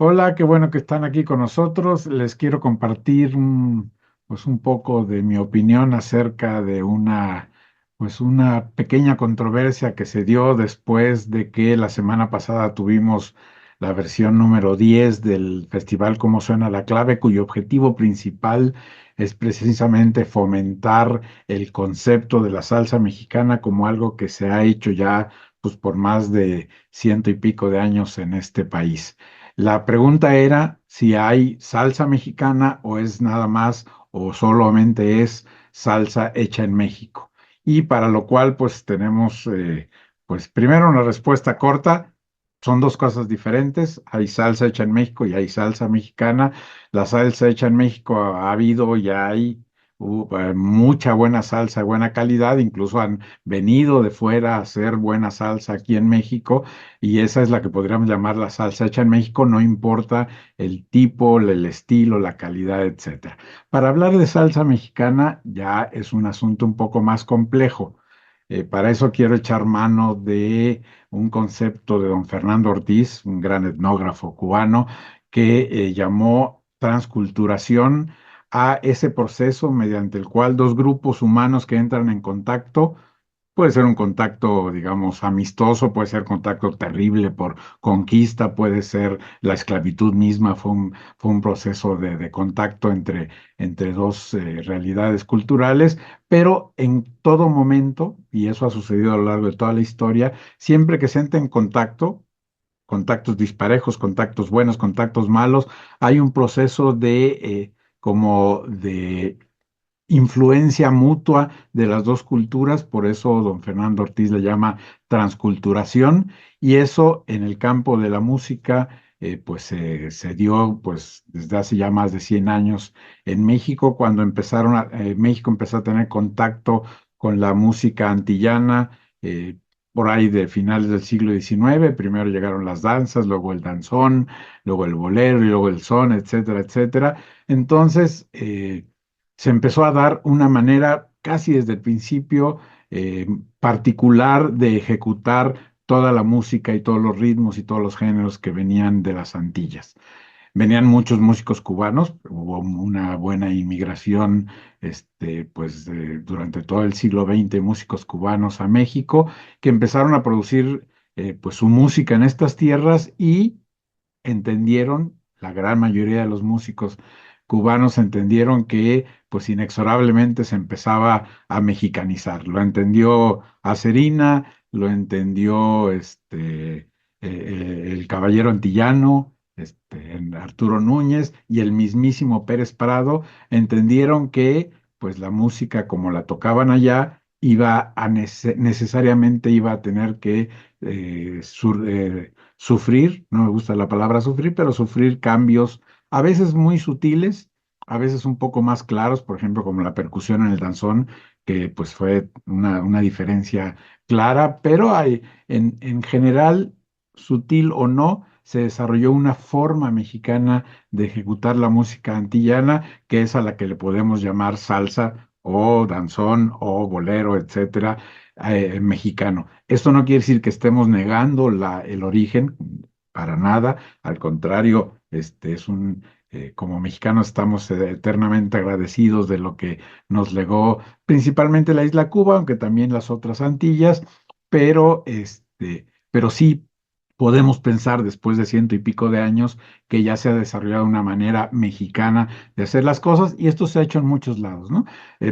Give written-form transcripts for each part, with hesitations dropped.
Hola, qué bueno que están aquí con nosotros. Les quiero compartir pues un poco de mi opinión acerca de una pequeña controversia que se dio después de que la semana pasada tuvimos la versión número 10 del festival Cómo suena la clave, cuyo objetivo principal es precisamente fomentar el concepto de la salsa mexicana como algo que se ha hecho ya pues por más de ciento y pico de años en este país. La pregunta era si hay salsa mexicana o es nada más o solamente es salsa hecha en México. Y para lo cual pues tenemos pues primero una respuesta corta. Son dos cosas diferentes. Hay salsa hecha en México y hay salsa mexicana. La salsa hecha en México ha habido y hay mucha buena salsa, buena calidad. Incluso han venido de fuera a hacer buena salsa aquí en México y esa es la que podríamos llamar la salsa hecha en México, no importa el tipo, el estilo, la calidad, etcétera. Para hablar de salsa mexicana ya es un asunto un poco más complejo. Para eso quiero echar mano de un concepto de don Fernando Ortiz, un gran etnógrafo cubano, que llamó transculturación a ese proceso mediante el cual dos grupos humanos que entran en contacto. Puede ser un contacto, digamos, amistoso, puede ser contacto terrible por conquista, puede ser la esclavitud misma, fue un proceso de contacto entre dos realidades culturales, pero en todo momento, y eso ha sucedido a lo largo de toda la historia, siempre que se entra en contacto, contactos disparejos, contactos buenos, contactos malos, hay un proceso como de influencia mutua de las dos culturas, por eso don Fernando Ortiz le llama transculturación, y eso en el campo de la música, pues se dio pues desde hace ya más de 100 años en México, cuando México empezó a tener contacto con la música antillana, por ahí de finales del siglo XIX. Primero llegaron las danzas, luego el danzón, luego el bolero y luego el son, etcétera, etcétera. Entonces, se empezó a dar una manera casi desde el principio eh, particular de ejecutar toda la música y todos los ritmos y todos los géneros que venían de las Antillas. Venían muchos músicos cubanos, hubo una buena inmigración, pues durante todo el siglo XX, músicos cubanos a México que empezaron a producir pues su música en estas tierras y entendieron, la gran mayoría de los músicos cubanos entendieron que pues inexorablemente se empezaba a mexicanizar. Lo entendió Acerina, lo entendió el caballero antillano, en Arturo Núñez y el mismísimo Pérez Prado entendieron que pues la música como la tocaban allá necesariamente iba a tener que sufrir, no me gusta la palabra sufrir, pero sufrir cambios a veces muy sutiles, a veces un poco más claros, por ejemplo, como la percusión en el danzón, que pues fue una diferencia clara, pero en general, sutil o no, se desarrolló una forma mexicana de ejecutar la música antillana, que es a la que le podemos llamar salsa o danzón o bolero, etcétera, mexicano. Esto no quiere decir que estemos negando el origen, para nada. Al contrario, como mexicanos estamos eternamente agradecidos de lo que nos legó principalmente la isla Cuba, aunque también las otras Antillas, pero sí podemos pensar después de ciento y pico de años que ya se ha desarrollado una manera mexicana de hacer las cosas y esto se ha hecho en muchos lados, ¿no?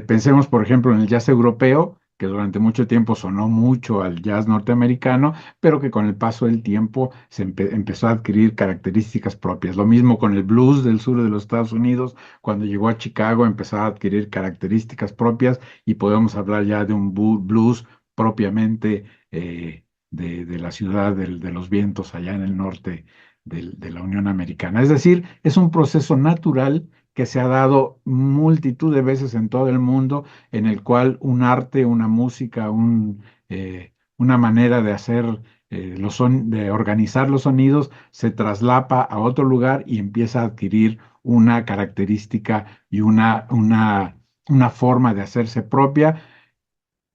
Pensemos, por ejemplo, en el jazz europeo, que durante mucho tiempo sonó mucho al jazz norteamericano, pero que con el paso del tiempo empezó a adquirir características propias. Lo mismo con el blues del sur de los Estados Unidos, cuando llegó a Chicago empezó a adquirir características propias y podemos hablar ya de un blues propiamente de la ciudad de los vientos allá en el norte de la Unión Americana. Es decir, es un proceso natural que se ha dado multitud de veces en todo el mundo, en el cual un arte, una música, una manera de hacer de organizar los sonidos se traslapa a otro lugar y empieza a adquirir una característica y una forma de hacerse propia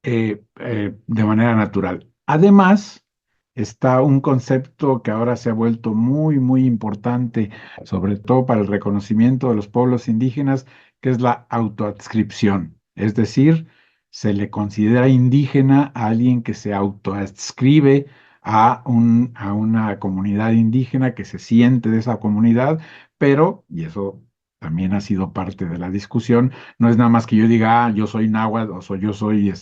de manera natural. Además, está un concepto que ahora se ha vuelto muy, muy importante, sobre todo para el reconocimiento de los pueblos indígenas, que es la autoadscripción. Es decir, se le considera indígena a alguien que se autoadscribe a una comunidad indígena, que se siente de esa comunidad, pero, y eso también ha sido parte de la discusión, no es nada más que yo diga, yo soy náhuatl o yo soy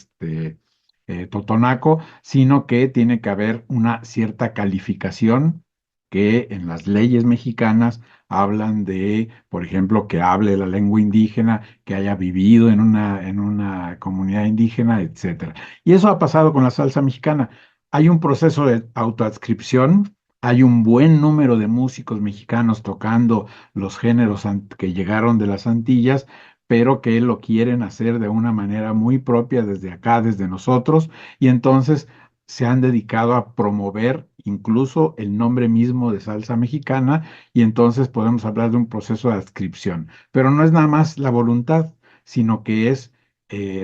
totonaco, sino que tiene que haber una cierta calificación que en las leyes mexicanas hablan de, por ejemplo, que hable la lengua indígena, que haya vivido en una comunidad indígena, etcétera. Y eso ha pasado con la salsa mexicana. Hay un proceso de autoadscripción. Hay un buen número de músicos mexicanos tocando los géneros que llegaron de las Antillas, pero que lo quieren hacer de una manera muy propia desde acá, desde nosotros, y entonces se han dedicado a promover incluso el nombre mismo de salsa mexicana, y entonces podemos hablar de un proceso de adscripción. Pero no es nada más la voluntad, sino que es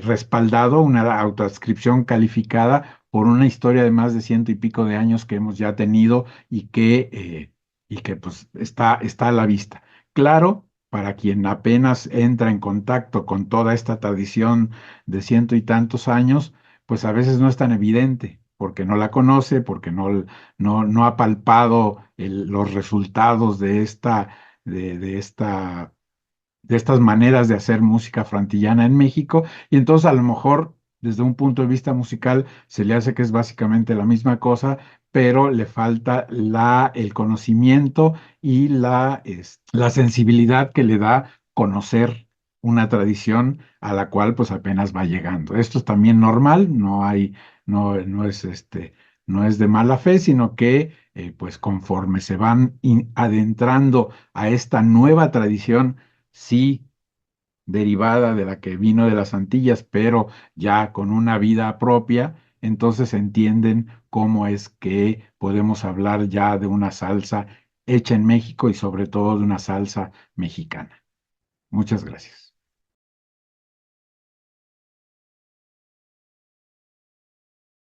respaldado, una autoadscripción calificada por una historia de más de ciento y pico de años que hemos ya tenido y que pues está a la vista. Claro, para quien apenas entra en contacto con toda esta tradición de ciento y tantos años, pues a veces no es tan evidente, porque no la conoce, porque no ha palpado los resultados de esta de estas maneras de hacer música frantillana en México, y entonces a lo mejor desde un punto de vista musical se le hace que es básicamente la misma cosa, pero le falta el conocimiento y la sensibilidad que le da conocer una tradición a la cual pues apenas va llegando. Esto es también normal, no es no es de mala fe, sino que pues conforme se van adentrando a esta nueva tradición, sí derivada de la que vino de las Antillas, pero ya con una vida propia, entonces entienden cómo es que podemos hablar ya de una salsa hecha en México y sobre todo de una salsa mexicana. Muchas gracias.